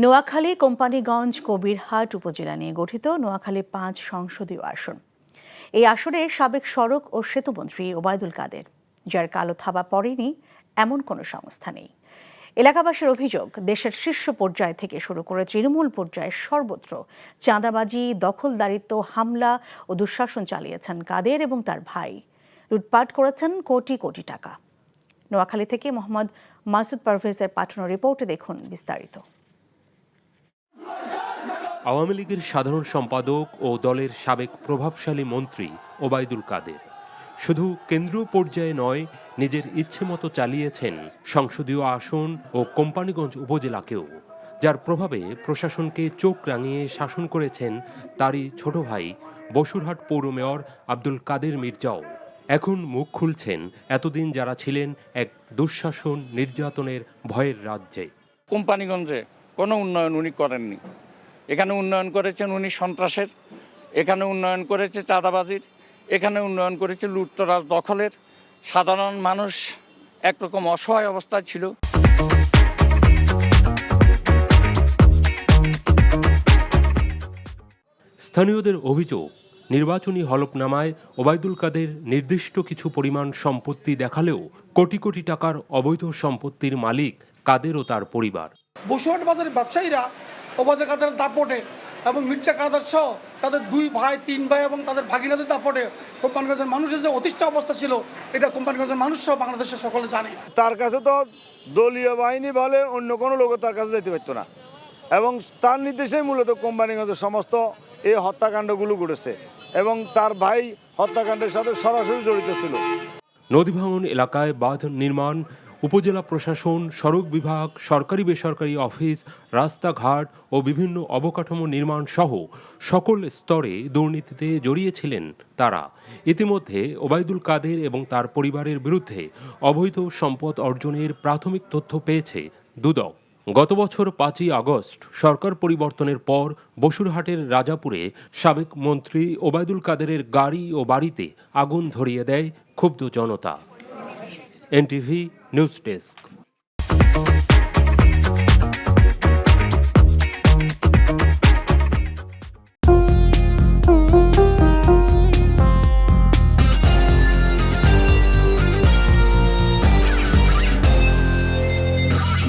নোয়াখালী, কোম্পানীগঞ্জ, কবিরহাট উপজেলা নিয়ে গঠিত নোয়াখালী ৫ সংসদীয় আসন। এই আসনে সাবেক সড়ক ও সেতুমন্ত্রী ওবায়দুল কাদের, যার কালো থাবা পড়েনি এমন কোনো সংস্থা নেই। এলাকাবাসীর অভিযোগ, দেশের শীর্ষ পর্যায় থেকে শুরু করে তৃণমূল পর্যায়ে সর্বত্র চাঁদাবাজি, দখলদারিত্ব, হামলা ও দুঃশাসন চালিয়েছেন কাদের এবং তার ভাই। লুটপাট করেছেন কোটি কোটি টাকা। নোয়াখালী থেকে মোহাম্মদ মাসুদ পারভেজের পাঠানো রিপোর্টে দেখুন বিস্তারিত। আওয়ামী লীগের সাধারণ সম্পাদক ও দলের সাবেক প্রভাবশালী মন্ত্রী ওবায়দুল কাদের শুধু কেন্দ্রীয় পর্যায়ে নয়, নিজের ইচ্ছে মতো চালিয়েছেন সংসদীয় আসন ও কোম্পানীগঞ্জ উপজেলাকেও, যার প্রভাবে প্রশাসনকে চোখ রাঙিয়ে শাসন করেছেন তারই ছোট ভাই বসুরহাট পৌর মেয়র আব্দুল কাদের মির্জাও। এখন মুখ খুলছেন এতদিন যারা ছিলেন এক দুঃশাসন, নির্যাতনের ভয়ের রাজ্যে। কোম্পানীগঞ্জে কোনো উন্নয়ন উনি করেননি। এখানে উন্নয়ন করেছেন উনি সন্ত্রাসের, এখানে উন্নয়ন করেছে চাঁদাবাজির, এখানে উন্নয়ন করেছে লুটতরাজ দখলের। সাধারণ মানুষ একরকম অসহায় অবস্থায় ছিল। স্থানীয়দের অভিযোগ, নির্বাচনী হলফনামায় ওবায়দুল কাদের নির্দিষ্ট কিছু পরিমাণ সম্পত্তি দেখালেও কোটি কোটি টাকার অবৈধ সম্পত্তির মালিক কাদের ও তার পরিবার। বসুরহাট বাজারের ব্যবসায়ীরা ওবায়দুল কাদের দাপটে এবং মির্জা কাদের সহ তাদের 2 ভাই 3 ভাই এবং তাদের ভাগিনাদের দাপটে কোম্পানীগঞ্জের মানুষের যে অতিষ্ঠ অবস্থা ছিল, এটা কোম্পানীগঞ্জের মানুষ সহ বাংলাদেশের সকলে জানে। তার কাছে তো দলীয় বাহিনী বলে অন্য কোনো লোক তার কাছে যেতে পারতো না, এবং তার নির্দেশেই মূলত কোম্পানীগঞ্জের সমস্ত এই হত্যাকাণ্ডগুলো ঘটেছে এবং তার ভাই হত্যাকাণ্ডের সাথে সরাসরি জড়িত ছিল। নদী ভাঙন এলাকায় বাঁধ নির্মাণ, উপজেলা প্রশাসন, সড়ক বিভাগ, সরকারি বেসরকারি অফিস, রাস্তাঘাট ও বিভিন্ন অবকাঠামো নির্মাণ সহ সকল স্তরে দুর্নীতিতে জড়িয়েছিলেন তারা। ইতিমধ্যে ওবায়দুল কাদের এবং তার পরিবারের বিরুদ্ধে অবৈধ সম্পদ অর্জনের প্রাথমিক তথ্য পেয়েছে দুদক। গত বছর 5ই আগস্ট সরকার পরিবর্তনের পর বসুরহাটের রাজাপুরে সাবেক মন্ত্রী ওবায়দুল কাদেরের গাড়ি ও বাড়িতে আগুন ধরিয়ে দেয় ক্ষুব্ধ জনতা। NTV news desk.